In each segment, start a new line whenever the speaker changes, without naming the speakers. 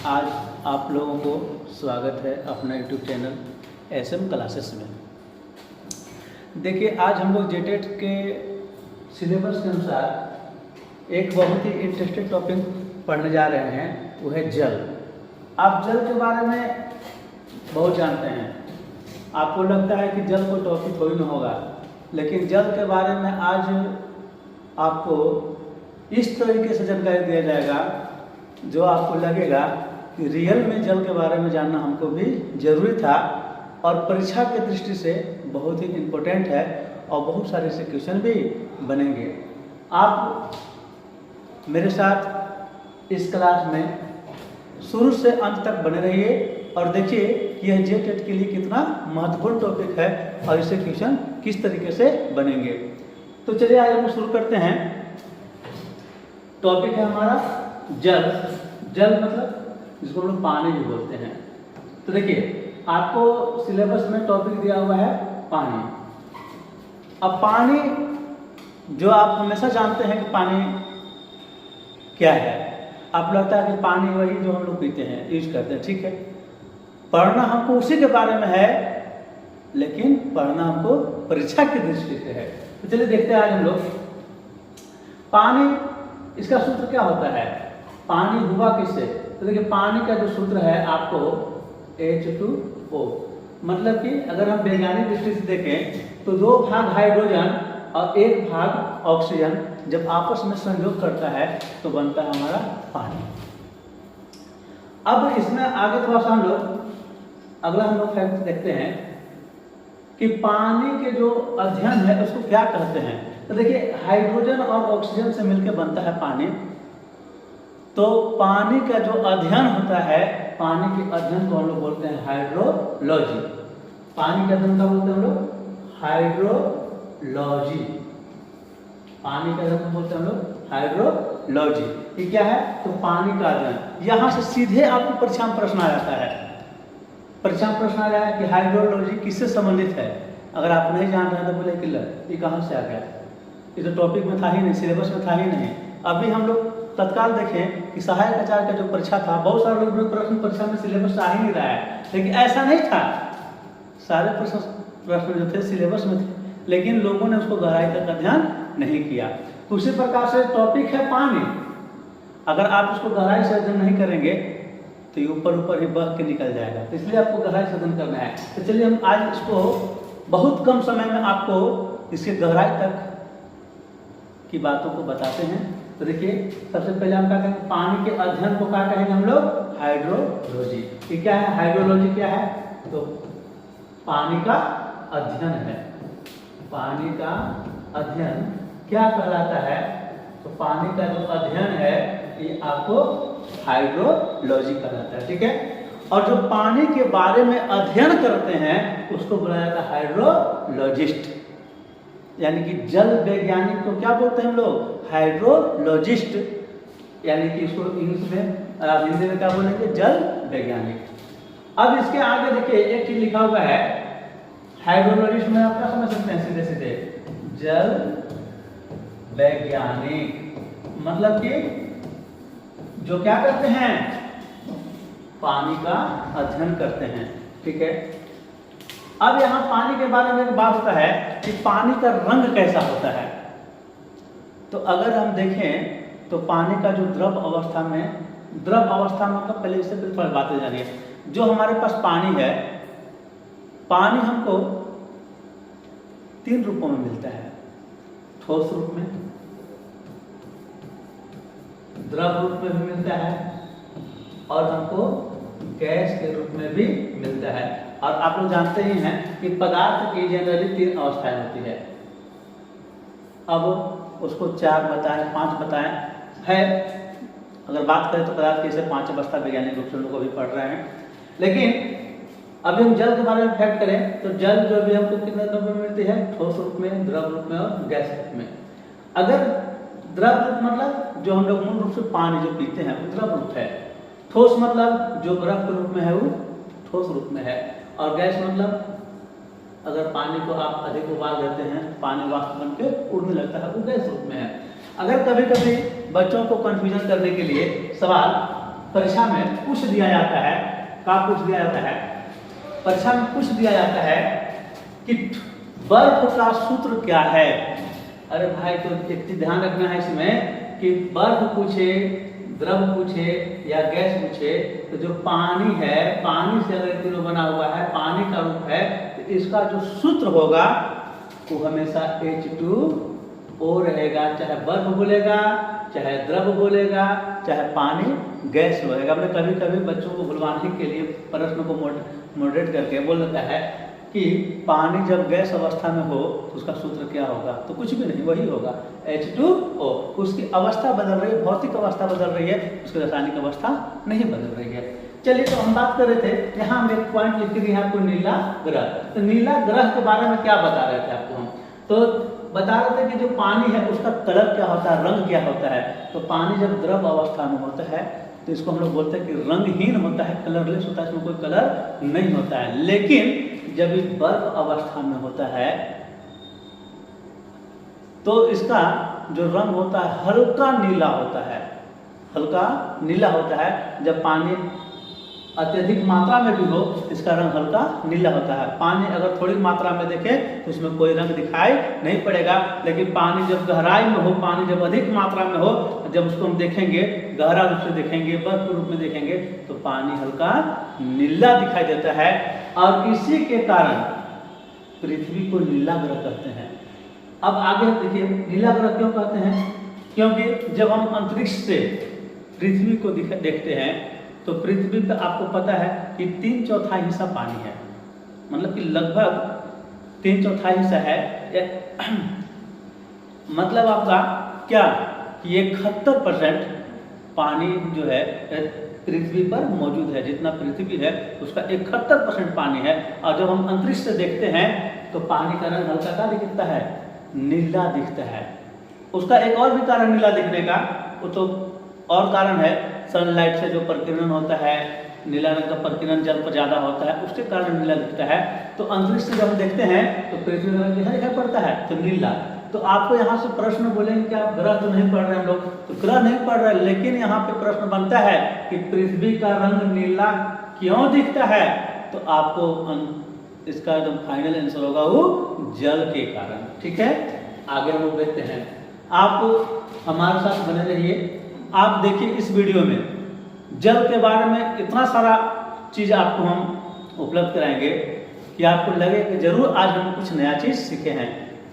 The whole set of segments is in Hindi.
आज आप लोगों को स्वागत है अपना यूट्यूब चैनल एसएम क्लासेस में। देखिए, आज हम लोग जेटेट के सिलेबस के अनुसार एक बहुत ही इंटरेस्टिंग टॉपिक पढ़ने जा रहे हैं, वो है जल। आप जल के बारे में बहुत जानते हैं, आपको लगता है कि जल कोई टॉपिक कोई ना होगा, लेकिन जल के बारे में आज आपको इस तरीके से जानकारी दिया जाएगा जो आपको लगेगा कि रियल में जल के बारे में जानना हमको भी ज़रूरी था और परीक्षा की दृष्टि से बहुत ही इम्पोर्टेंट है और बहुत सारे ऐसे क्वेश्चन भी बनेंगे। आप मेरे साथ इस क्लास में शुरू से अंत तक बने रहिए और देखिए कि यह जेटेट के लिए कितना महत्वपूर्ण टॉपिक है और इससे क्वेश्चन किस तरीके से बनेंगे। तो चलिए आज हम शुरू करते हैं। टॉपिक है हमारा जल। जल मतलब जिसको हम लोग पानी भी बोलते हैं। तो देखिए, आपको सिलेबस में टॉपिक दिया हुआ है पानी। अब पानी जो आप हमेशा जानते हैं कि पानी क्या है, आप लगता है कि पानी वही जो हम लोग पीते हैं, यूज करते हैं, ठीक है। पढ़ना हमको उसी के बारे में है, लेकिन पढ़ना हमको परीक्षा की दृष्टि से है। तो चलिए देखते हैं आज हम लोग पानी, इसका सूत्र क्या होता है, पानी हुआ किससे। तो देखिए, पानी का जो सूत्र है आपको H2O, मतलब कि अगर हम वैज्ञानिक दृष्टि से देखें तो 2 भाग हाइड्रोजन और 1 भाग ऑक्सीजन जब आपस में संयोग करता है तो बनता है हमारा पानी। अब इसमें आगे थोड़ा सा हम लोग अगला फैक्ट देखते हैं कि पानी के जो अध्ययन है उसको क्या कहते हैं। तो देखिए, हाइड्रोजन और ऑक्सीजन से मिलकर बनता है पानी। तो पानी का जो अध्ययन होता है, पानी के अध्ययन को हम लोग बोलते हैं हाइड्रोलॉजी। पानी का अध्ययन क्या बोलते हैं हम लोग, हाइड्रोलॉजी। पानी का अध्ययन बोलते हैं हम लोग हाइड्रोलॉजी। ये क्या है, तो पानी का अध्ययन। यहाँ से सीधे आपको परीक्षा में प्रश्न आ जाता है। परीक्षा में प्रश्न आ रहा है कि हाइड्रोलॉजी किससे संबंधित है। अगर आप नहीं जान रहे हैं तो बोले कि ये कहाँ से आ गया, ये तो टॉपिक में था ही नहीं, सिलेबस में था ही नहीं। अभी हम लोग तत्काल देखें कि सहायक आचार्य का जो परीक्षा था, बहुत सारे लोग प्रश्न परीक्षा में सिलेबस आ ही नहीं रहा है, लेकिन ऐसा नहीं था। सारे प्रश्न जो थे सिलेबस में थे, लेकिन लोगों ने उसको गहराई तक अध्ययन नहीं किया। तो उसी प्रकार से टॉपिक है पानी। अगर आप उसको गहराई से अध्ययन नहीं करेंगे तो ये ऊपर ही बह के निकल जाएगा। तो इसलिए आपको गहराई से अध्ययन करना है। तो चलिए हम आज इसको बहुत कम समय में आपको इसके गहराई तक की बातों को बताते हैं। तो देखिए, सबसे पहले हम क्या कहेंगे, पानी के अध्ययन को क्या कहेंगे हम लोग, हाइड्रोलॉजी। ये क्या है, हाइड्रोलॉजी क्या है, तो पानी का अध्ययन है। पानी का अध्ययन क्या कहलाता है, तो पानी का जो अध्ययन है ये आपको हाइड्रोलॉजी कहलाता है, ठीक है। और जो पानी के बारे में अध्ययन करते हैं उसको बुलाया जाता है हाइड्रोलॉजिस्ट। यानी कि जल वैज्ञानिक को क्या बोलते हैं हम लोग, हाइड्रोलॉजिस्ट। यानी कि इसको इंग्लिश में हिंदी में क्या बोलेंगे, जल वैज्ञानिक। अब इसके आगे देखिए एक चीज लिखा हुआ है हाइड्रोलॉजिस्ट में, आप क्या समझ सकते हैं सीधे सीधे, जल वैज्ञानिक मतलब कि जो क्या करते हैं, पानी का अध्ययन करते हैं, ठीक है। अब यहाँ पानी के बारे में एक बात होता है कि पानी का रंग कैसा होता है। तो अगर हम देखें तो पानी का जो द्रव अवस्था मतलब पहले इससे थोड़ी बातें जानिए। जो हमारे पास पानी है, पानी हमको 3 रूपों में मिलता है, ठोस रूप में, द्रव रूप में भी मिलता है और हमको गैस के रूप में भी मिलता है। और आप लोग जानते ही हैं कि पदार्थ की जनरली 3 अवस्थाएं होती है। अब उसको 4 बताएं, 5 बताएं है। अगर बात करें तो पदार्थ की ऐसे 5 अवस्था वैज्ञानिक रूप से लोग अभी पढ़ रहे हैं। लेकिन अभी हम जल के बारे में फैक्ट करें तो जल जो भी हमको कितने रूप में मिलती है, ठोस रूप में, द्रव रूप में और गैस रूप में। अगर द्रव रूप मतलब जो हम लोग मूल रूप से पानी जो पीते हैं वो द्रव रूप है। ठोस मतलब जो बर्फ के रूप में है वो ठोस रूप में है। और गैस मतलब अगर पानी को आप अधिक उबाल देते हैं, पानी वाष्प बन के उड़ने लगता है, वो गैस रूप में है। अगर कभी कभी बच्चों को कंफ्यूजन करने के लिए सवाल परीक्षा में पूछ दिया जाता है, क्या पूछ दिया जाता है, परीक्षा में पूछ दिया जाता है कि बर्फ का सूत्र क्या है। अरे भाई तो एक चीज ध्यान रखना है इसमें कि बर्फ पूछे, द्रव पूछे या गैस पूछे, तो जो पानी है, पानी से अगर तीनों बना हुआ है, पानी का रूप है, तो इसका जो सूत्र होगा वो हमेशा H2O रहेगा। चाहे बर्फ बोलेगा, चाहे द्रव बोलेगा, चाहे पानी गैस होएगा। हमने कभी कभी बच्चों को भुलवाने के लिए प्रश्न को मॉडरेट करके बोल देता है कि पानी जब गैस अवस्था में हो तो उसका सूत्र क्या होगा, तो कुछ भी नहीं, वही होगा H2O। उसकी अवस्था बदल रही है, भौतिक अवस्था बदल रही है, उसकी रासायनिक अवस्था नहीं बदल रही है। चलिए, तो हम बात कर रहे थे, यहाँ हम एक पॉइंट लिख रहे हैं आपको, नीला ग्रह। तो नीला ग्रह के बारे में क्या बता रहे थे आपको हम, तो बता रहे थे कि जो पानी है उसका कलर क्या होता है, रंग क्या होता है। तो पानी जब द्रव अवस्था में होता है तो इसको हम लोग बोलते हैं कि रंगहीन होता है, कलरलेस होता है, इसमें कोई कलर नहीं होता है। लेकिन जब ये बर्फ अवस्था में होता है तो इसका जो रंग होता है हल्का नीला होता है, हल्का नीला होता है। जब पानी अत्यधिक मात्रा में भी हो, इसका रंग हल्का नीला होता है। पानी अगर थोड़ी मात्रा में देखें तो इसमें कोई रंग दिखाई नहीं पड़ेगा, लेकिन पानी जब गहराई में हो, पानी जब अधिक मात्रा में हो, जब उसको हम देखेंगे, गहरा रूप से देखेंगे, बर्फ के रूप में देखेंगे, तो पानी हल्का नीला दिखाई देता है। और इसी के कारण पृथ्वी को नीला ग्रह कहते हैं। अब आगे देखिए, नीला ग्रह क्यों कहते हैं, क्योंकि जब हम अंतरिक्ष से पृथ्वी को देखते हैं तो पृथ्वी पर आपको पता है कि 3/4 हिस्सा पानी है, मतलब कि लगभग 3/4 हिस्सा है। मतलब आपका क्या कि 71% पानी जो है पृथ्वी पर मौजूद है। जितना पृथ्वी है उसका 71% पानी है। और जब हम अंतरिक्ष से देखते हैं तो पानी का रंग हल्का क्या दिखता है, नीला दिखता है। उसका एक और भी कारण नीला दिखने का, वो तो और कारण है, सनलाइट से जो प्रकीर्णन होता है, नीला रंग का प्रकीर्णन जल पर ज्यादा होता है, उसके कारण नीला दिखता है। तो अंतरिक्ष से जब हम देखते हैं तो पृथ्वी का रंग दिखाई पड़ता है, तो नीला। तो आपको यहाँ से प्रश्न बोलेंगे कि आप ग्रह तो नहीं पढ़ रहे हैं लोग, तो ग्रह नहीं पढ़ रहे, लेकिन यहाँ पे प्रश्न बनता है कि पृथ्वी का रंग नीला क्यों दिखता है, तो आपको इसका एकदम फाइनल आंसर होगा वो जल के कारण। ठीक है, आगे हम लोग देखते हैं। आप हमारे साथ बने रहिए। आप देखिए इस वीडियो में जल के बारे में इतना सारा चीज आपको हम उपलब्ध कराएंगे कि आपको लगे कि जरूर आज हम कुछ नया चीज सीखे हैं।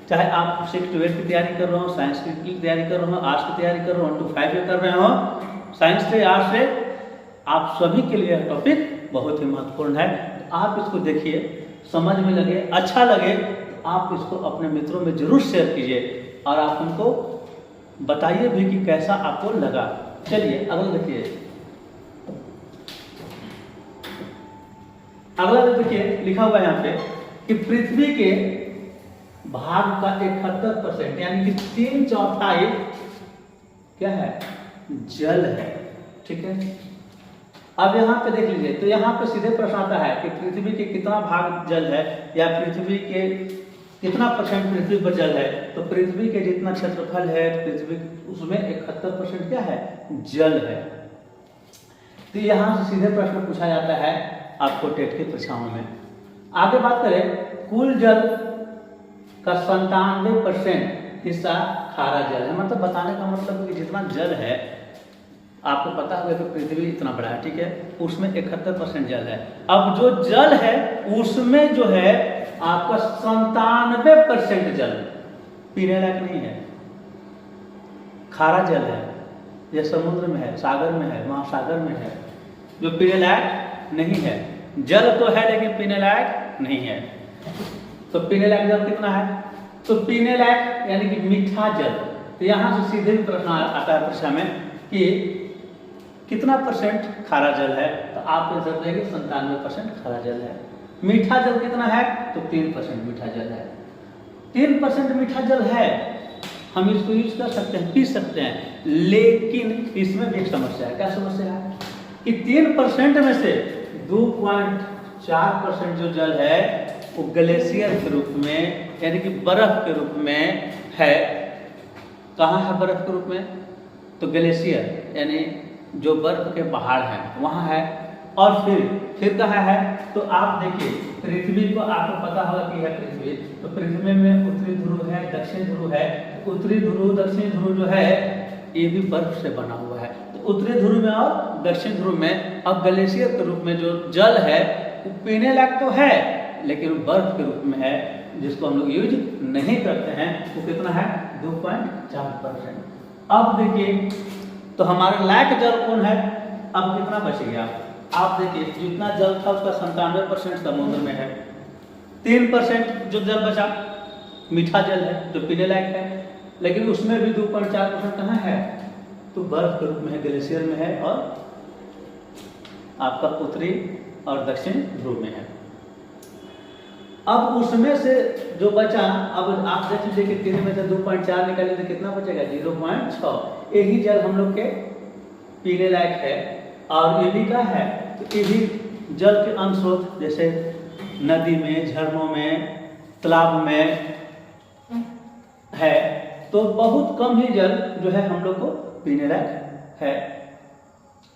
चाहे आप 6 to 8 की तैयारी कर रहे हो, साइंस की तैयारी कर रहे हो, आर्ट्स की तैयारी कर रहे हो, 1 to 5 कर रहे हो, साइंस से, आर्ट्स से, आप सभी के लिए टॉपिक बहुत ही महत्वपूर्ण है। तो आप इसको देखिए, समझ में लगे, अच्छा लगे, तो आप इसको अपने मित्रों में जरूर शेयर कीजिए और आप उनको बताइए भी कि कैसा आपको लगा। चलिए अगला देखिए, अगला देखिए लिखा हुआ है यहाँ पे कि पृथ्वी के भाग का 71% यानी कि 3/4 क्या है, जल है। ठीक है, अब यहाँ पे देख लीजिए, तो यहाँ पे सीधे प्रश्न आता है कि पृथ्वी के कितना भाग जल है, या पृथ्वी के कितना % पृथ्वी पर जल है। तो पृथ्वी के जितना क्षेत्रफल है पृथ्वी, उसमें 71% क्या है, जल है। तो यहाँ से सीधे प्रश्न पूछा जाता है आपको टेट की परीक्षाओं में। आगे बात करें, कुल जल का 97% हिस्सा खारा जल है। मतलब बताने का मतलब है कि जितना जल है, आपको पता होगा कि पृथ्वी इतना बड़ा है, ठीक है, उसमें 71% जल है। अब जो जल है उसमें जो है आपका 97% जल पीने लायक नहीं है, खारा जल है। यह समुद्र में है, सागर में है, महासागर में है, जो पीने लायक नहीं है। जल तो है लेकिन पीने लायक नहीं है। तो पीने लायक जल कितना है, तो पीने लायक यानी कि मीठा जल। तो यहाँ से सीधे भी प्रश्न आता है परीक्षा में कि कितना % खारा जल है, तो आप आंसर देंगे 97% खारा जल है। मीठा जल कितना है, तो 3% मीठा जल है। 3% मीठा जल है, हम इसको यूज कर सकते हैं, पी सकते हैं, लेकिन इसमें भी एक समस्या है। क्या समस्या है कि 3% में से 2.4% जो जल है वो ग्लेशियर के रूप में यानी कि बर्फ के रूप में है। कहाँ है बर्फ के रूप में, तो ग्लेशियर यानी जो बर्फ के पहाड़ हैं वहाँ है। और फिर कहाँ है, तो आप देखिए पृथ्वी को आपको पता होगा कि है पृथ्वी, तो पृथ्वी में उत्तरी ध्रुव है, दक्षिण ध्रुव है। उत्तरी ध्रुव दक्षिण ध्रुव जो है ये भी बर्फ से बना हुआ है। तो उत्तरी ध्रुव में और दक्षिण ध्रुव में अब ग्लेशियर के रूप में जो जल है वो पीने लायक तो है लेकिन बर्फ के रूप में है, जिसको हम लोग यूज नहीं करते हैं। वो कितना है, 2.4%। अब देखिए तो हमारे लायक जल कौन है, अब कितना बच गया। आप देखिए जितना जल था उसका 97% समुद्र में है, 3% जो जल बचा मीठा जल है जो पीने लायक है, लेकिन उसमें भी 2.4% कहाँ है, तो बर्फ के रूप में है, ग्लेशियर में है और आपका उत्तरी और दक्षिण ध्रुव में है। अब उसमें से जो बचा, अब आप देख लीजिए कि 3 में से 2.4 निकाले तो कितना बचेगा, 0.6। यही जल हम लोग के पीने लायक है। और ये भी क्या है, तो ये भी जल के अंश जैसे नदी में, झरनों में, तालाब में है, तो बहुत कम ही जल जो है हम लोग को पीने लायक है।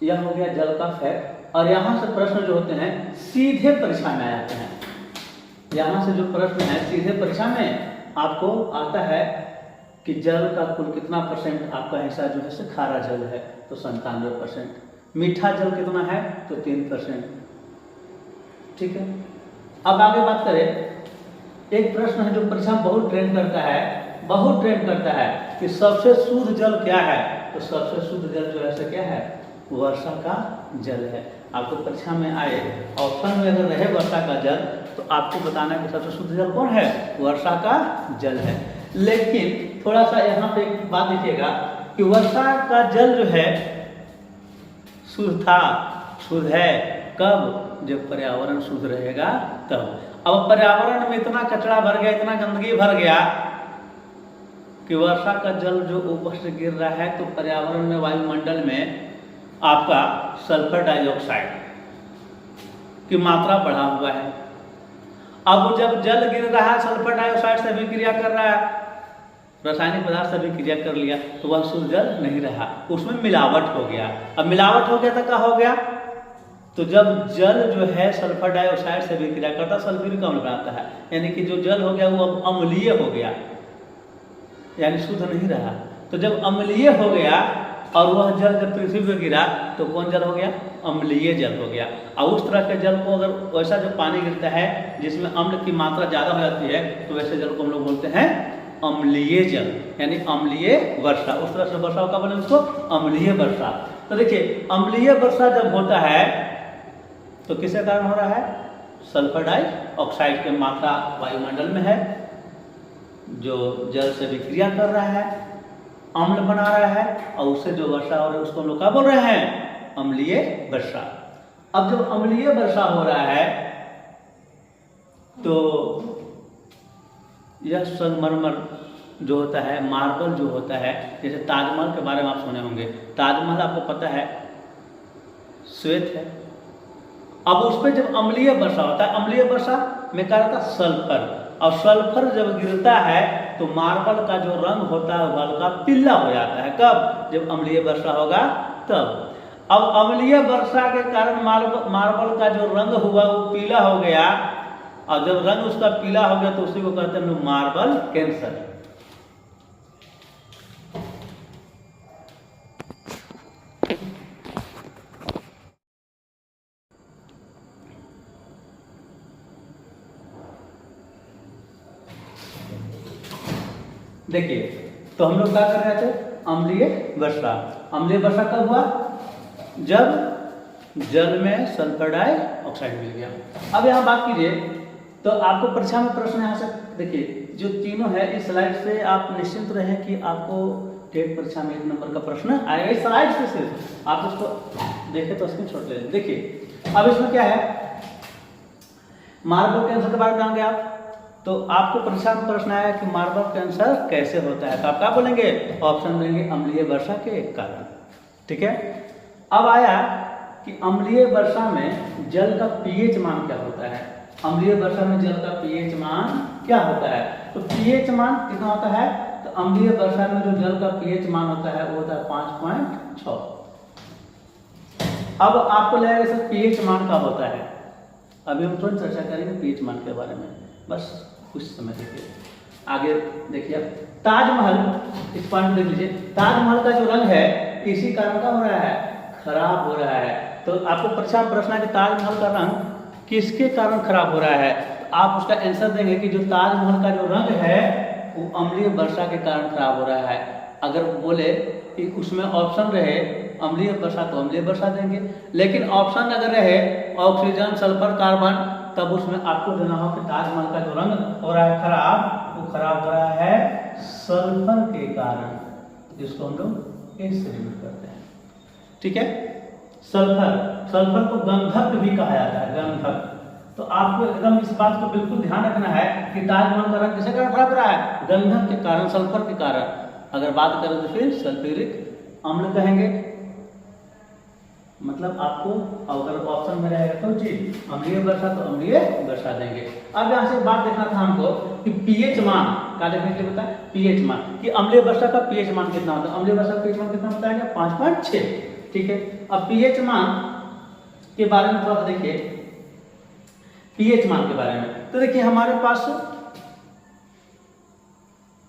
यह हो गया जल का फैक्ट। और यहाँ से प्रश्न जो होते हैं सीधे परीक्षा में आते हैं। यहाँ से जो प्रश्न है सीधे परीक्षा में आपको आता है कि जल का कुल कितना % आपका हिस्सा जो है से खारा जल है, तो 97%। मीठा जल कितना है, तो 3%। ठीक है, अब आगे बात करें। एक प्रश्न है जो परीक्षा में बहुत ट्रेंड करता है कि सबसे शुद्ध जल क्या है, तो सबसे शुद्ध जल जो है से क्या है, वर्षा का जल है। आपको परीक्षा में आए ऑप्शन में अगर रहे वर्षा का जल, तो आपको बताना कि सबसे शुद्ध जल कौन है, वर्षा का जल है। लेकिन थोड़ा सा यहाँ पे एक बात देखिएगा कि वर्षा का जल जो है शुद्ध है कब, जब पर्यावरण शुद्ध रहेगा तब। अब पर्यावरण में इतना कचरा भर गया, इतना गंदगी भर गया कि वर्षा का जल जो ऊपर से गिर रहा है, तो पर्यावरण में, वायुमंडल में आपका सल्फर डाइऑक्साइड की मात्रा बढ़ा हुआ है। अब जब जल गिर रहा है, सल्फर डाइऑक्साइड से अभिक्रिया कर रहा है, रासायनिक पदार्थ से अभिक्रिया कर लिया, तो वह शुद्ध जल नहीं रहा, उसमें मिलावट हो गया। अब मिलावट हो गया तो क्या हो गया, तो जब जल जो है सल्फर डाइऑक्साइड से अभिक्रिया करता सल्फ्यूरिक अम्ल बनाता है, यानी कि जो जल हो गया वो अब अम्लीय हो गया, यानी शुद्ध नहीं रहा। तो जब अम्लीय हो गया और वह जल जब पृथ्वी पर गिरा, तो कौन जल हो गया, अम्लीय जल हो गया। और उस तरह के जल को अगर वैसा जो पानी गिरता है जिसमें अम्ल की मात्रा ज़्यादा हो जाती है, तो वैसे जल को हम लोग बोलते हैं अम्लीय जल, यानी अम्लीय वर्षा। उस तरह से वर्षा का बोले उसको अम्लीय वर्षा। तो देखिए अम्लीय वर्षा जब होता है तो किसके कारण हो रहा है, सल्फर डाइऑक्साइड की मात्रा वायुमंडल में है, जो जल से विक्रिया कर रहा है, अम्ल बना रहा है, और उससे जो वर्षा हो रही है उसको हम लोग क्या बोल रहे हैं, अम्लीय वर्षा। अब जब अम्लीय वर्षा हो रहा है तो यह संगमरमर जो होता है, मार्बल जो होता है, जैसे ताजमहल के बारे में आप सुने होंगे। ताजमहल आपको पता है श्वेत है। अब उस पर जब अम्लीय वर्षा होता है, अम्लीय वर्षा में क्या रहता है, सल्फर, और सल्फर जब गिरता है तो मार्बल का जो रंग होता है वो हल्का पीला हो जाता है। कब, जब अम्लीय वर्षा होगा तब। अब अम्लीय वर्षा के कारण मार्बल का जो रंग हुआ वो पीला हो गया, और जब रंग उसका पीला हो गया तो उसी को कहते हैं मार्बल कैंसर। देखिए तो हम लोग क्या कर रहे थे, अम्लीय वर्षा। अम्लीय वर्षा कब हुआ, जब जल में सल्फर डाइऑक्साइड मिल गया। अब यहाँ बात कीजिए तो आपको परीक्षा में प्रश्न यहाँ से देखिए जो तीनों है, इस स्लाइड से आप निश्चिंत रहें कि आपको टेट परीक्षा में 1 नंबर का प्रश्न आएगा। इस स्लाइड से सिर्फ आप इसको देखें तो स्क्रीनशॉट ले लें। देखिए अब इसमें क्या है, मार्बल कैंसर के बारे में जानेंगे आप। तो आपको परीक्षा में प्रश्न आया कि मार्बल कैंसर कैसे होता है, तो आप क्या बोलेंगे, ऑप्शन देंगे अम्लीय वर्षा के कारण। ठीक है, अब आया कि अम्लीय वर्षा में जल का पीएच मान क्या होता है। अम्लीय वर्षा में जल का पीएच मान क्या होता है, तो पीएच मान कितना होता है, तो अम्लीय वर्षा में जो जल का पीएच मान होता है वो होता है 5.6। अब आपको लगेगा सर पीएच मान का होता है, अभी हम तुरंत चर्चा करेंगे पीएच मान के बारे में, बस कुछ समय देखिए। आगे देखिए ताजमहल, इस पॉइंट देख लीजिए, ताजमहल का जो रंग है इसी कारण का हो रहा है, खराब हो रहा है। तो आपको परीक्षा में प्रश्न है कि ताजमहल का रंग किसके कारण खराब हो रहा है, तो आप उसका आंसर देंगे कि जो ताजमहल का जो रंग है वो अम्लीय वर्षा के कारण खराब हो रहा है। अगर बोले कि उसमें ऑप्शन रहे अम्लीय वर्षा तो अम्लीय वर्षा देंगे, लेकिन ऑप्शन अगर रहे ऑक्सीजन, सल्फर, कार्बन, तब उसमें आपको देना हो कि ताजमहल का जो रंग हो रहा है खराब, वो खराब हो रहा है सल्फर के कारण, जिसको हम लोग एस से डिनोट करते हैं। ठीक है, सल्फर को गंधक भी कहा जाता है, गंधक। तो आपको एकदम इस बात को बिल्कुल ध्यान रखना है कि ताजमहल का रंग किसके कारण खराब हो रहा है, गंधक के कारण, सल्फर के कारण। अगर बात करें तो फिर सल्फ्यूरिक अम्ल कहेंगे, मतलब आपको अगर ऑप्शन में रहेगा तो जी अम्लीय वर्षा तो अम्लीय वर्षा देंगे। अब यहाँ से बात देखना था हमको कि पीएच मान क्या देखने के लिए बताया, पीएच मान कि अम्लीय वर्षा का पीएच मान कितना होता है, अम्लीय वर्षा का पीएच मान कितना बताया 5.6। ठीक है, अब पीएच मान के बारे में थोड़ा देखिए, पीएच मान के बारे में तो देखिए हमारे पास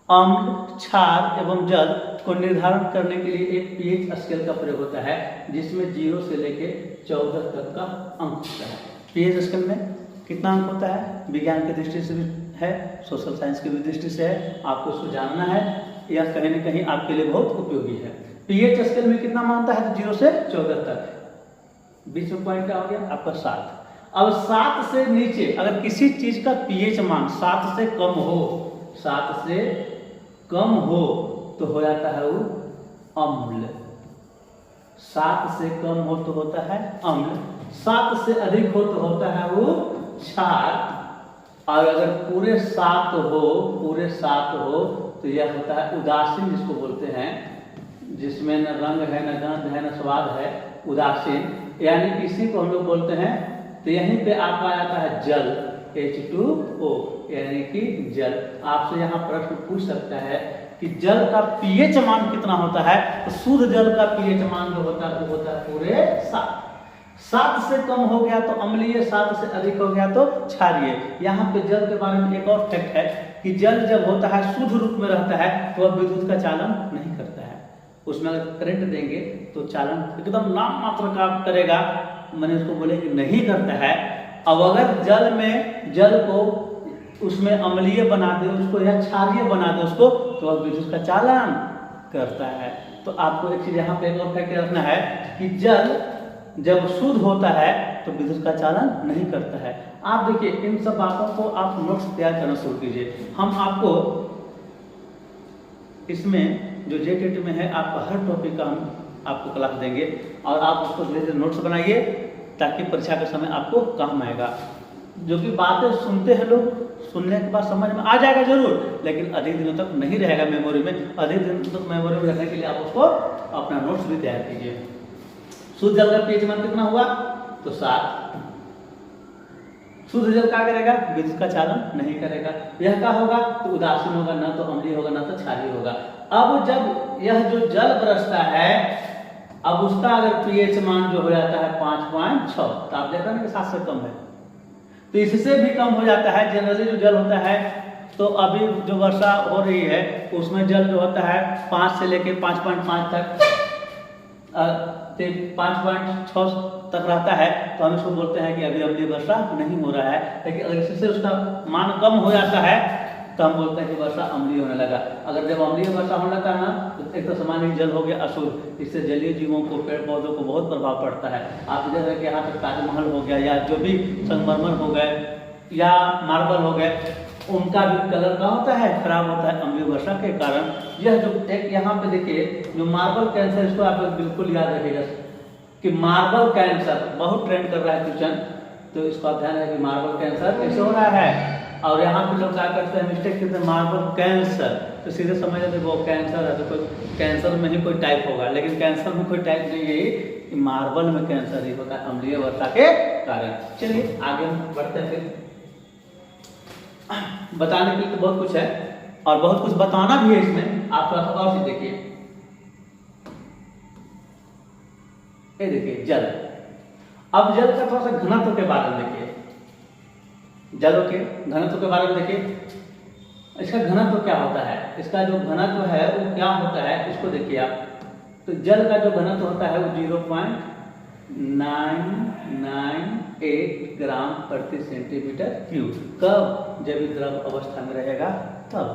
अम्ल, क्षार एवं जल को निर्धारण करने के लिए एक पीएच स्केल का प्रयोग होता है, जिसमें 0 से लेके 14 तक का अंक होता है। पीएच स्केल में कितना अंक होता है, विज्ञान की दृष्टि से भी है, सोशल साइंस की भी दृष्टि से है, आपको उसको जानना है, यह कहीं न कहीं आपके लिए बहुत उपयोगी है। पीएच स्केल में कितना मानता है, तो 0 से 14 तक, बीच में पॉइंट क्या हो गया आपका 7। अब 7 से नीचे अगर किसी चीज का पीएच मान 7 से कम हो, 7 से कम हो तो हो जाता है वो अम्ल, 7 से कम हो तो होता है अम्ल, 7 से अधिक हो तो होता है वो क्षार, और अगर पूरे 7 हो तो यह होता है उदासीन, जिसको बोलते हैं, जिसमें न रंग है, न गंध है, न स्वाद है, उदासीन, यानी इसी को हम लोग बोलते हैं। तो यहीं पे आपका आ जाता है जल, H2O, यानी कि जल। आपसे यहाँ प्रश्न पूछ सकता है कि जल का पीएच मान कितना होता है, तो शुद्ध जल का पीएच मान जो होता है वो होता है पूरे 7। 7 से कम हो गया तो अम्लीय, 7 से अधिक हो गया तो क्षारीय। यहाँ पे जल के बारे में एक और फैक्ट है कि जल जब होता है शुद्ध रूप में रहता है तो वह विद्युत का चालन नहीं करता है, उसमें अगर करंट देंगे तो चालन एकदम नाम मात्र का करेगा, मैंने उसको बोले कि नहीं करता है। अब अगर जल में जल को उसमें अम्लीय बना दे उसको या क्षारीय बना दे उसको, तो वह विद्युत का चालन करता है। तो आपको एक चीज यहाँ पे एक और फैक्ट रखना है कि जल जब शुद्ध होता है तो विद्युत का चालन नहीं करता है। आप देखिए इन सब बातों को आप नोट्स तैयार करना शुरू कीजिए। हम आपको इसमें जो जेटेट में है आपका हर टॉपिक का हम आपको क्लास देंगे, और आप उसको धीरे धीरे नोट्स बनाइए ताकि परीक्षा के समय आपको काम आएगा। जो कि बातें सुनते हैं लोग, सुनने के बाद समझ में आ जाएगा जरूर, लेकिन अधिक दिनों तक नहीं रहेगा मेमोरी में। अधिक दिनों तक मेमोरी में रखने के लिए आप उसको अपना नोट्स भी तैयार कीजिए। शुद्ध जल का पीएच मान कितना हुआ, तो 7। शुद्ध जल क्या करेगा, विद्युत का चालन नहीं करेगा। यह क्या होगा, तो उदासीन होगा, ना तो अम्लीय होगा ना तो क्षारीय होगा। अब जब यह जो जल बरसता है, अब उसका अगर पीएच मान जो हो जाता है 5.6, तो आप देख रहे हैं कि 7 से कम है, तो इससे भी कम हो जाता है। जनरली जो जल होता है, तो अभी जो वर्षा हो रही है उसमें जल जो होता है 5 से लेके 5.5 तक, 5.6 तक रहता है, तो हम इसको बोलते हैं कि अभी अम्लीय वर्षा नहीं हो रहा है। लेकिन अगर इससे उसका मान कम हो जाता है तो हम बोलते हैं कि वर्षा अम्लीय होने लगा। अगर जब अम्लीय वर्षा होने लगता है ना, तो एक तो सामान्य जल हो गया अशुद्ध, इससे जलीय जीवों को, पेड़ पौधों को बहुत प्रभाव पड़ता है। आप जैसे कि यहाँ तक ताजमहल हो गया या जो भी संगमरमर हो गए या मार्बल हो गए, उनका भी कलर क्या होता है, खराब होता है अम्लीय वर्षा के कारण। यह जो एक यहाँ पे देखिए जो मार्बल कैंसर, इसको आप बिल्कुल याद रखिएगा कि मार्बल कैंसर बहुत ट्रेंड कर रहा है क्वेश्चन, तो इसका ध्यान है कि मार्बल कैंसर कैसे हो रहा है। और यहाँ पे लोग क्या करते हैं, मिस्टेक करते हैं मार्बल कैंसर, तो सीधे समझ लेते वो कैंसर है, तो कोई कैंसर में ही कोई टाइप होगा, लेकिन कैंसर में कोई टाइप नहीं है, मार्बल में कैंसर ही होता है अम्लीय वर्षा के कारण। चलिए आगे हम बढ़ते हैं। फिर बताने के लिए तो बहुत कुछ है और बहुत कुछ बताना भी है इसमें, आप थोड़ा सा और से देखिए। ये देखिए जल, अब जल का थोड़ा सा घनत्व के बारे में देखिए, जल के घनत्व के बारे में देखिए। इसका घनत्व क्या होता है, इसका जो घनत्व है वो क्या होता है, इसको देखिए आप। तो जल का जो घनत्व होता है वो 0.998 ग्राम प्रति सेंटीमीटर क्यूब। कब? जब ये द्रव अवस्था में रहेगा तब।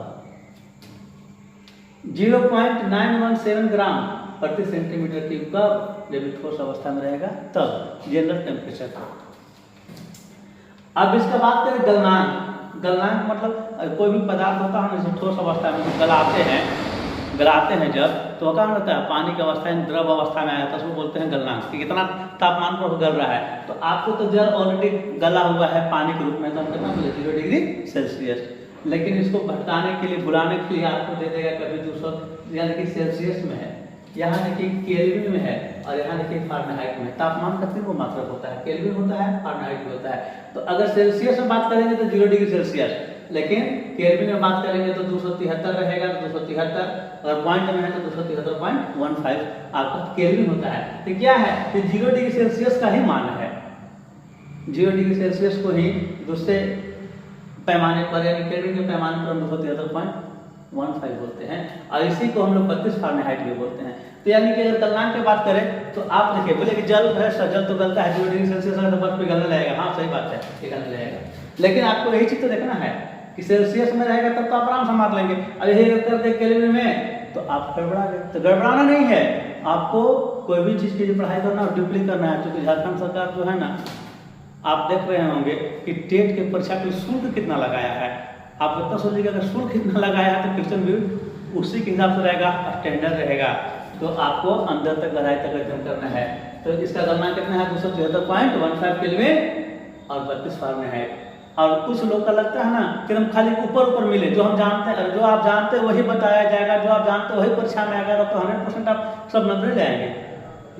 0.917 ग्राम प्रति सेंटीमीटर क्यूब कब? जब ये ठोस अवस्था में रहेगा तब, जनरल टेम्परेचर। अब इसका बात करें गलनांक। गलनांक मतलब कोई भी पदार्थ होता है ना, जैसे ठोस अवस्था में गलाते हैं जब, तो क्या होता है, पानी की अवस्था में द्रव अवस्था में आया था, उसको बोलते हैं गलनांक। कि कितना तापमान पर गल रहा है। तो आपको तो जल ऑलरेडी गला हुआ है पानी के रूप में, तो हम कितना बोले 0 डिग्री सेल्सियस। लेकिन इसको भटकाने के लिए, बुलाने के लिए आपको दे देगा कभी 200, यानी कि सेल्सियस में है, यहाँ देखिए केल्विन में है, और यहाँ देखिए फारेनहाइट में। तापमान का तीन मात्रक होता है, केल्विन होता है, फारेनहाइट भी होता है। तो अगर सेल्सियस में बात करेंगे तो 0 डिग्री सेल्सियस, लेकिन केल्विन में बात करेंगे तो 273 रहेगा, तो 273, अगर पॉइंट में है तो 273.15 आपका केल्विन होता है। तो क्या है, तो 0 डिग्री सेल्सियस का ही मान है। 0 डिग्री सेल्सियस को ही दूसरे पैमाने पर, यानी केल्विन के पैमाने पर हम 273.15 बोलते हैं, और इसी को हम लोग 32 फारेनहाइट भी बोलते हैं। तो यानी कि अगर गलनांक की बात करें तो आप देखिए, बोले कि जल है, जल तो गलता है 0 डिग्री सेल्सियस में, तो बर्फ पिघलने लगेगा। हाँ सही बात है, पिघलने लगेगा, लेकिन आपको यही चीज तो देखना है कि सेल्सियस में रहेगा तब तो आप आराम से मार लेंगे। अब यही कर दे केल्विन में तो आप गड़बड़ा गए। तो गड़बड़ाना नहीं है, आपको कोई भी चीज की पढ़ाई करना और डिप्ली करना है। क्योंकि झारखंड सरकार जो है ना, आप देख रहे होंगे कि टेट के परीक्षा के शुल्क कितना लगाया है। आप इतना सोचिएगा अगर शुल्क कितना लगाया है तो क्वेश्चन भी उसी के हिसाब से रहेगा, स्टैंडर्ड रहेगा। तो आपको अंदर तक गहराई तक अध्ययन करना है। तो इसका गलनांक कितना है, 273.15 केल्विन और 32 फारेनहाइट। और कुछ लोग का लगता है ना कि हम खाली ऊपर मिले, जो हम जानते हैं, जो आप जानते हैं वही बताया जाएगा, जो आप जानते हैं वही परीक्षा में आएगा, तो 100% आप सब नंबर ले आएंगे।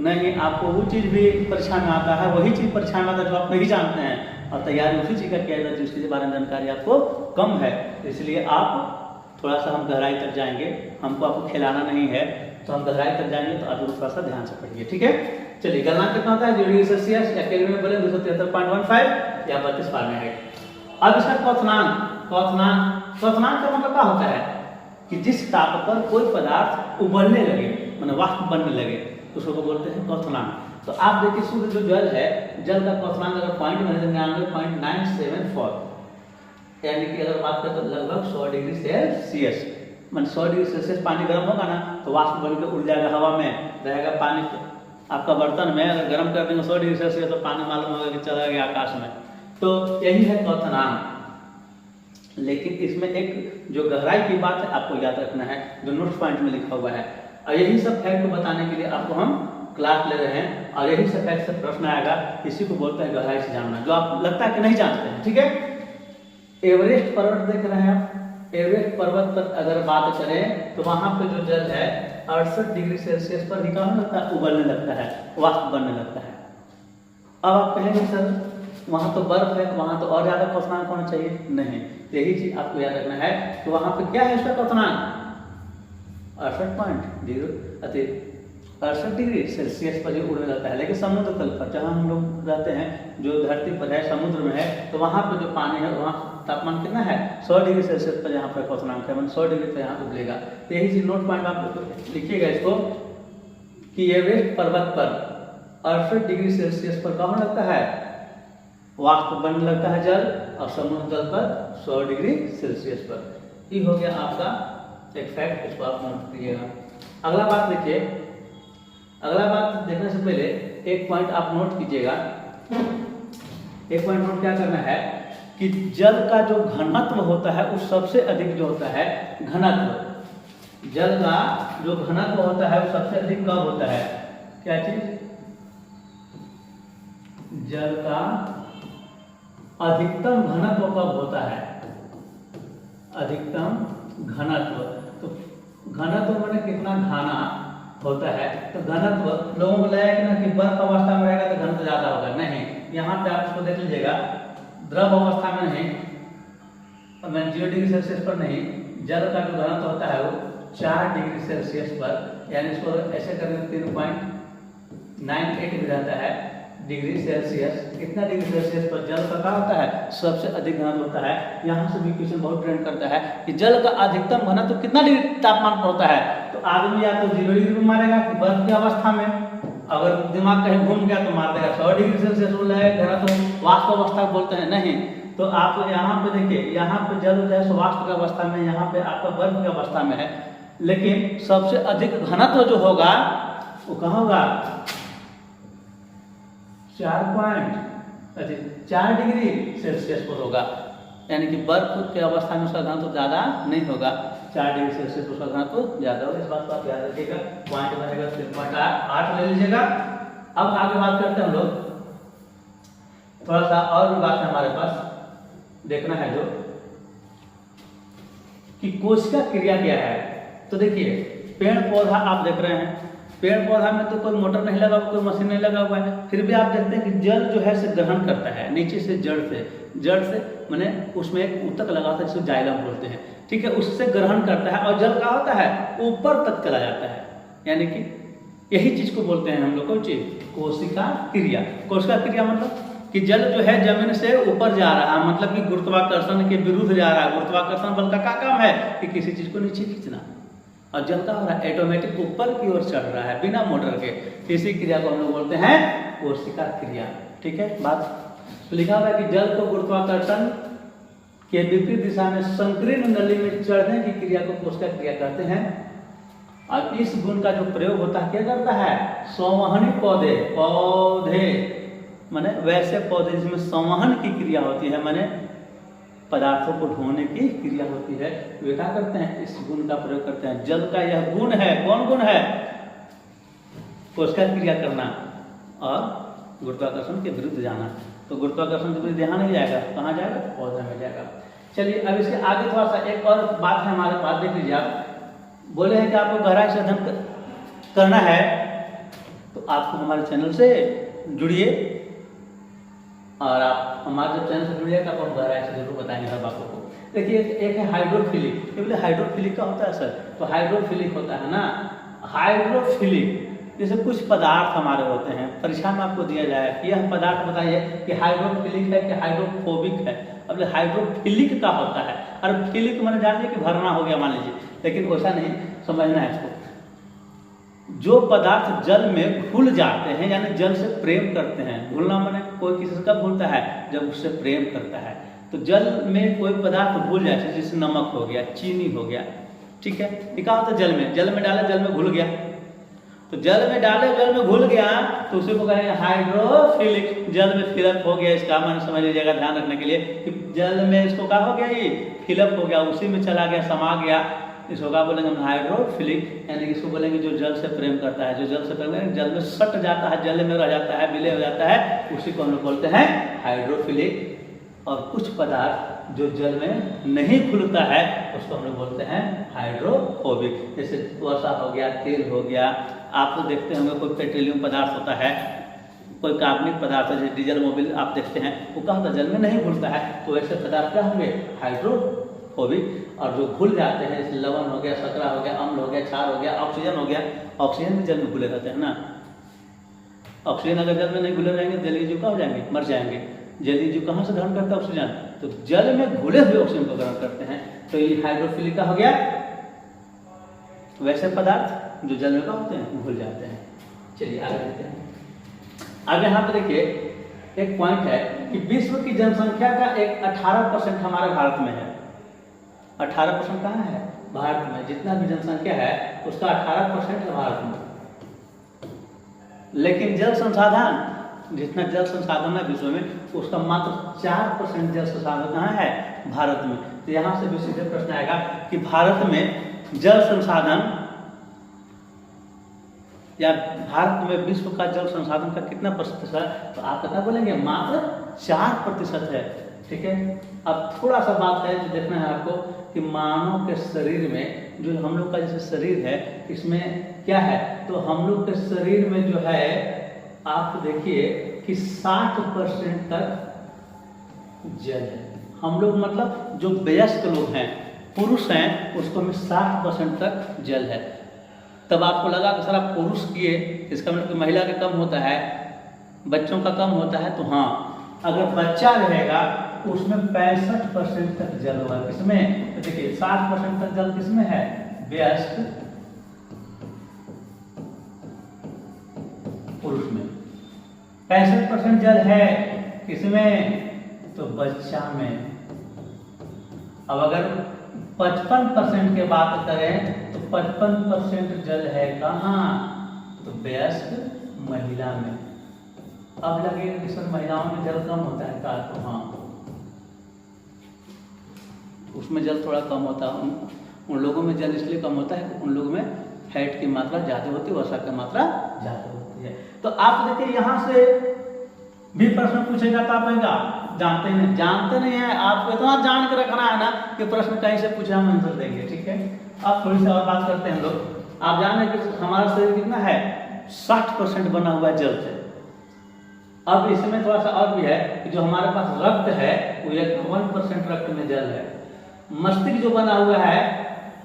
नहीं, आपको वो चीज़ भी परीक्षा में आता है, वही चीज़ परीक्षा में आता है जो आप नहीं जानते हैं, और तैयारी उसी चीज़ का किया जाता है जिसके बारे में जानकारी आपको कम है। इसलिए आप थोड़ा सा हम गहराई तक जाएंगे, हमको आपको खिलाना नहीं है, तो हम गहराई तक जाएंगे, तो आप थोड़ा सा ध्यान से पढ़िए, ठीक है। चलिए, गलनांक कितना होता है, 0 डिग्री सेल्सियस, या केल्विन में बोले 273.15 या 32 फारेनहाइट। अब इसका क्वथनांक का मतलब क्या होता है कि जिस ताप पर कोई पदार्थ उबलने लगे, माने वाष्प बनने लगे, तो उसको बोलते हैं क्वथनांक। तो आप देखिए, शुद्ध जो जल है, जल का क्वथनांक अगर पॉइंट में 99.974, यानी कि अगर बात करें तो लगभग 100 डिग्री सेल्सियस, मान 100 डिग्री सेल्सियस पानी गर्म होगा ना तो वाष्प बन के उड़ जाएगा, हवा में रहेगा। पानी आपका बर्तन में अगर गर्म कर देंगे 100 डिग्री सेल्सियस तो पानी मालूम होगा कि चला गया आकाश में। तो यही है क्वथनांक। लेकिन इसमें एक जो गहराई की बात है आपको याद रखना है, जो नोट्स पॉइंट में लिखा हुआ है, और यही सब फैक्ट बताने के लिए आपको हम क्लास ले रहे हैं, और यही सब फैक्ट से प्रश्न आएगा। इसी को बोलते हैं गहराई से जानना, जो आप लगता है कि नहीं जानते हैं, ठीक है। एवरेस्ट पर्वत देख रहे हैं आप, एवरेस्ट पर्वत पर अगर बात करें तो वहां पे जो जल है 68 डिग्री सेल्सियस पर ही कहाँ लगता है, उबलने लगता है, वाष्प बनने लगता है। अब आप कहेंगे सर वहाँ तो बर्फ है, वहाँ तो और ज़्यादा क्वथनांक होना चाहिए, नहीं, यही चीज़ आपको याद रखना है। तो वहाँ पे क्या है इसका क्वथनांक, 68 डिग्री सेल्सियस पर ही उड़ने लगता है। लेकिन समुद्र तल पर जहाँ हम लोग रहते हैं, जो धरती पर है, समुद्र में है, तो वहाँ पर जो पानी है वहाँ तापमान कितना है, 100 डिग्री सेल्सियस पर यहाँ पर क्वथनांक है, 100 डिग्री पर यहाँ उबलेगा। तो यही चीज़ नोट पॉइंट आप लिखिएगा इसको, कि एवरेस्ट पर्वत पर 68 डिग्री सेल्सियस पर कहाँ लगता है, वाष्प बनने लगता है जल, और समुद्र तल पर 100 डिग्री सेल्सियस पर। ये हो गया आपका एक फैक्ट, इसको आप नोट कीजिएगा। अगला बात देखिए, अगला बात देखने से पहले एक पॉइंट आप नोट कीजिएगा। एक पॉइंट नोट क्या करना है कि जल का जो घनत्व होता है वो सबसे अधिक जो होता है घनत्व, जल का जो घनत्व होता है वो सबसे अधिक कब होता है, क्या चीज, जल का अधिकतम घनत्व कब होता है, अधिकतम घनत्व। तो घनत्व माने कितना घना होता है। तो घनत्व लोगों को लगेगा कि ना कि बर्फ अवस्था में रहेगा तो घनत्व ज्यादा होगा, नहीं, यहाँ पे आप इसको देख लीजिएगा, द्रव अवस्था में नहीं, 0 डिग्री सेल्सियस पर नहीं, जल का जो घनत्व होता है वो 4 डिग्री सेल्सियस पर, यानी इसको ऐसे करेंगे 3.98 भी रहता है, डिग्री सेल्सियस, कितना डिग्री सेल्सियस पर जल का क्या होता है, सबसे अधिक घनत्व होता है। यहाँ से भी क्वेश्चन बहुत ट्रेंड करता है कि जल का अधिकतम घनत्व कितना डिग्री तापमान पर होता है। तो आदमी या तो 0 डिग्री में मारेगा कि बर्फ की अवस्था में, अगर दिमाग कहीं घूम गया तो मार देगा 100 डिग्री सेल्सियस बोल रहा है घनत्व, वाष्प अवस्था बोलते हैं नहीं। तो आप यहाँ पे देखिए, यहाँ पे जल जो है वाष्प की अवस्था में, यहाँ पे आपका बर्फ की अवस्था में है, लेकिन सबसे अधिक घनत्व जो होगा वो कहाँ होगा, 4 डिग्री सेल्सियस पर होगा। यानी कि बर्फ की अवस्था में उसका घनत्व ज़्यादा नहीं होगा, 4 डिग्री सेल्सियस उसका घनत्व ज़्यादा होगा। इस बात को आप याद रखिएगा। पॉइंट बनेगा 3.8 ले लीजिएगा। अब आगे बात करते हैं हम लोग, थोड़ा सा और भी बात है हमारे पास देखना है जो कि कोशिका क्रिया क्या है। तो देखिए पेड़ पौधा आप देख रहे हैं, पेड़ पौधा में तो कोई मोटर नहीं लगा हुआ, कोई मशीन नहीं लगा हुआ है, फिर भी आप देखते हैं कि जल जो है से ग्रहण करता है नीचे से, जड़ से मैंने उसमें एक ऊतक लगा होता है जिसको जाइलम बोलते हैं, ठीक है, उससे ग्रहण करता है और जल का होता है ऊपर तक चला जाता है। यानी कि यही चीज को बोलते हैं हम लोग को कोशिका क्रिया। कोशिका क्रिया मतलब कि जल जो है जमीन से ऊपर जा रहा है, मतलब कि गुरुत्वाकर्षण के विरुद्ध जा रहा है। गुरुत्वाकर्षण बल का क्या काम है कि किसी चीज को नीचे खींचना, और जल का हो रहा है ऑटोमेटिक ऊपर की ओर चढ़ रहा है बिना मोटर के। इसी क्रिया को हम लोग बोलते हैं कोशिका क्रिया। ठीक है बात। तो लिखा हुआ है कि जल को गुरुत्वाकर्षण के विपरीत दिशा में संकीर्ण नली में चढ़ने की क्रिया को कोशिका क्रिया कहते हैं। और इस गुण का जो प्रयोग होता है क्या करता है, संवहनी पौधे माने वैसे पौधे जिसमें संवहन की क्रिया होती है, माने पदार्थों को ढोने की क्रिया होती है, वे क्या करते हैं, इस गुण का प्रयोग करते हैं। जल का यह गुण है, कौन गुण है, कोशिका क्रिया करना और गुरुत्वाकर्षण के विरुद्ध जाना। तो गुरुत्वाकर्षण के विरुद्ध यहाँ नहीं जाएगा, कहाँ जाएगा, पौधे में जाएगा। चलिए अब इसके आगे थोड़ा सा एक और बात है हमारे पास, देख लीजिए। आप बोले हैं कि आपको गहराई से अध्ययन करना है, तो आपको हमारे चैनल से जुड़िए, और आप हमारे जब चैनल से जुड़िएगा तो हम गहराई से जरूर बताएंगे हर बातों को। देखिए एक है हाइड्रोफिलिक। ये बोले हाइड्रोफिलिक का होता है सर, तो हाइड्रोफिलिक होता है ना, हाइड्रोफिलिक जैसे कुछ पदार्थ हमारे होते हैं, परीक्षा में आपको दिया जाए कि यह पदार्थ बताइए कि हाइड्रोफिलिक है कि हाइड्रोफोबिक है। अब हाइड्रोफिलिक का होता है, और फिलिक मैंने जान लिया कि भरना हो गया मान लीजिए, लेकिन वैसा नहीं समझना है इसको। जो पदार्थ जल में घुल जाते हैं, यानी जल से प्रेम करते हैं, घुलना माने कोई किसी से कब घुलता है, जब उससे प्रेम करता है। तो जल में कोई पदार्थ घुल जाए, जैसे नमक हो गया, चीनी हो गया, ठीक है, क्या होता है जल में डाले, जल में घुल गया। तो जल में डाले, जल में घुल गया, तो उसी को कहेंगे हाइड्रोफिलिक। जल में फिलअप हो गया, इसका मान समझ लीजिएगा ध्यान रखने के लिए कि जल में इसको क्या हो गया, ये फिलअप हो गया, उसी में चला गया, समा गया, इसको क्या बोलेंगे हम, हाइड्रोफिलिक। यानी इसको बोलेंगे जो जल से प्रेम करता है, जो जल से प्रेम करता है, जल में सट जाता है, जल में रह जाता है, विलय हो जाता है, उसी को हम लोग बोलते हैं हाइड्रोफिलिक। और कुछ पदार्थ जो जल में नहीं खुलता है, उसको हम लोग बोलते हैं हाइड्रोफोबिक। जैसे वसा हो गया, तेल हो गया, आप तो देखते होंगे कोई पेट्रोलियम पदार्थ होता है, कोई कार्बनिक पदार्थ है, जैसे डीजल मोबिल आप देखते हैं, वो क्या होता है, जल में नहीं घुलता है, तो ऐसे पदार्थ क्या होंगे, हाइड्रोफोबिक। और जो घुल जाते हैं, जैसे लवण हो गया, सकरा हो गया, अम्ल हो गया, क्षार हो गया, ऑक्सीजन हो गया, ऑक्सीजन भी जल में घुले रहते हैं ना। ऑक्सीजन अगर जल में नहीं घुले रहेंगे, जलीय जीव क्या हो जाएंगे, मर जाएंगे। जलीय जीव कहाँ से ग्रहण करता है ऑक्सीजन, तो जल में घुले हुए ऑक्सीजन को ग्रहण करते हैं। तो ये हाइड्रोफिलिक का हो गया, वैसे पदार्थ जो जल में का होते हैं, घुल जाते हैं। चलिए आगे देखते हैं। अब यहाँ पे देखिए एक पॉइंट है कि विश्व की जनसंख्या का एक 18% हमारे भारत में है। 18% कहाँ है, भारत में। जितना भी जनसंख्या है उसका 18% है भारत में। लेकिन जल संसाधन, जितना जल संसाधन है विश्व में, उसका मात्र 4% जल संसाधन कहाँ है, भारत में। तो यहाँ से भी सीधे प्रश्न आएगा कि भारत में जल संसाधन या भारत में विश्व का जल संसाधन का कितना प्रतिशत है, तो आप कितना बोलेंगे, मात्र 4% है। ठीक है। अब थोड़ा सा बात है जो देखना है आपको कि मानव के शरीर में, जो हम लोग का जैसे शरीर है, इसमें क्या है, तो हम लोग के शरीर में जो है आप देखिए कि 60% तक जल है। हम लोग मतलब जो वयस्क लोग हैं, पुरुष हैं, उसको में 60% तक जल है। तब आपको लगा कि सर आप पुरुष किए, इसका मतलब महिला के कम होता है, बच्चों का कम होता है तो हाँ, अगर बच्चा रहेगा उसमें 65% तक जल होगा। किसमें? तो देखिए 60% तक जल किसमें है? वयस्क पुरुष में। 65% जल है किसमें? तो बच्चा में। अब अगर 55% की बात करें तो 55% जल है कहाँ? तो वयस्क महिला में। अब लगेगा कि सर महिलाओं में जल कम होता है का? तो हाँ, उसमें जल थोड़ा कम होता है। उन लोगों में जल इसलिए कम होता है कि उन लोगों में फैट की मात्रा ज़्यादा होती है, वसा की मात्रा ज़्यादा होती है। तो आप देखिए यहाँ से भी प्रश्न पूछेगा तो आप जानते नहीं है, आपको इतना जान के रखना है ना कि प्रश्न कहीं से पूछे हम आंसर देंगे। ठीक है, अब थोड़ी सी और बात करते हैं हम लोग। आप जान रहे हैं कि हमारा शरीर कितना है? 60% बना हुआ है जल से। अब इसमें थोड़ा सा और भी है कि जो हमारे पास रक्त है वो 51% रक्त में जल है। मस्तिष्क जो बना हुआ है,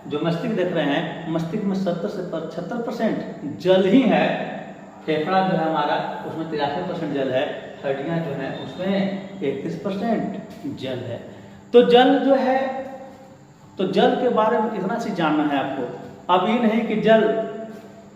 जो मस्तिष्क देख रहे हैं, मस्तिष्क में 70 से 75% जल ही है। फेफड़ा जो है हमारा उसमें 83% जल है। हड्डियां जो है उसमें 31% जल है। तो जल जो है, तो जल के बारे में कितना सी जानना है आपको। अब ये नहीं कि जल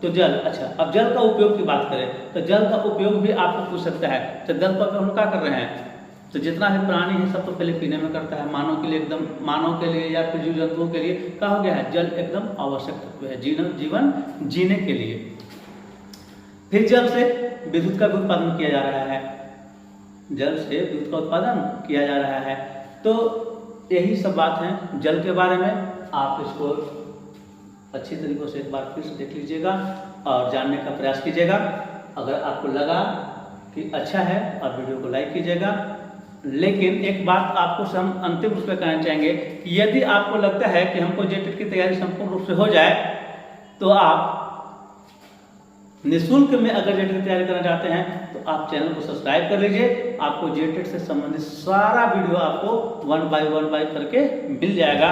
तो जल, अच्छा अब जल का उपयोग की बात करें तो जल का उपयोग भी आपको पूछ सकता है। तो जल का उपयोग हम क्या कर रहे हैं? तो जितना भी प्राणी है सब तो पहले पीने में करता है। मानव के लिए एकदम, मानव के लिए या फिर जीव जंतुओं के लिए क्या हो गया है? जल एकदम आवश्यक तत्व है जीवन जीने के लिए। फिर जल से विद्युत का भी उत्पादन किया जा रहा है। जल से विद्युत का उत्पादन किया जा रहा है। तो यही सब बात है जल के बारे में। आप इसको अच्छी तरीकों से एक बार फिर से देख लीजिएगा और जानने का प्रयास कीजिएगा। अगर आपको लगा कि अच्छा है और वीडियो को लाइक कीजिएगा। लेकिन एक बात आपको हम अंतिम रूप से कहना चाहेंगे कि यदि आपको लगता है कि हमको जेटेट की तैयारी संपूर्ण रूप से हो जाए तो आप निःशुल्क में अगर जेटेट की तैयारी करना चाहते हैं तो आप चैनल को सब्सक्राइब कर लीजिए। आपको जेटेट से संबंधित सारा वीडियो आपको 1 बाय 1 करके मिल जाएगा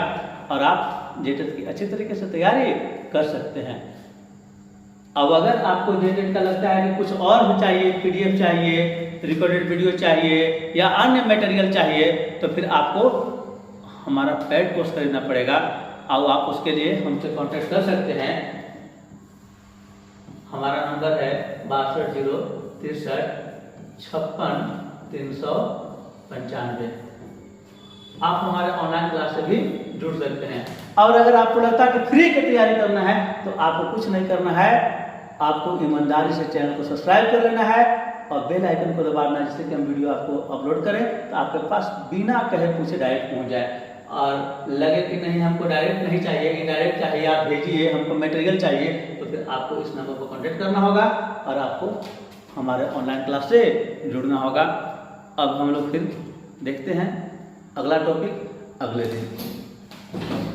और आप जेटेट की अच्छी तरीके से तैयारी कर सकते हैं। अब अगर आपको जेटेट का लगता है कि कुछ और भी चाहिए, PDF चाहिए, रिकॉर्डेड वीडियो चाहिए या अन्य मटेरियल चाहिए, तो फिर आपको हमारा पेड कोर्स खरीदना पड़ेगा। अब आप उसके लिए हमसे कांटेक्ट कर सकते हैं। हमारा नंबर है 62 063 56 395। आप हमारे ऑनलाइन क्लास से भी जुड़ सकते हैं। और अगर आपको लगता है कि फ्री की तैयारी करना है तो आपको कुछ नहीं करना है, आपको ईमानदारी से चैनल को सब्सक्राइब कर लेना है और बेल आइकन को दबाना है, जिससे कि हम वीडियो आपको अपलोड करें तो आपके पास बिना कहे पूछे डायरेक्ट पहुंच जाए। और लगे कि नहीं हमको डायरेक्ट नहीं चाहिए, इनडायरेक्ट चाहिए, आप भेजिए, हमको मटेरियल चाहिए, तो फिर आपको इस नंबर को कॉन्टेक्ट करना होगा और आपको हमारे ऑनलाइन क्लास से जुड़ना होगा। अब हम लोग फिर देखते हैं अगला टॉपिक अगले दिन।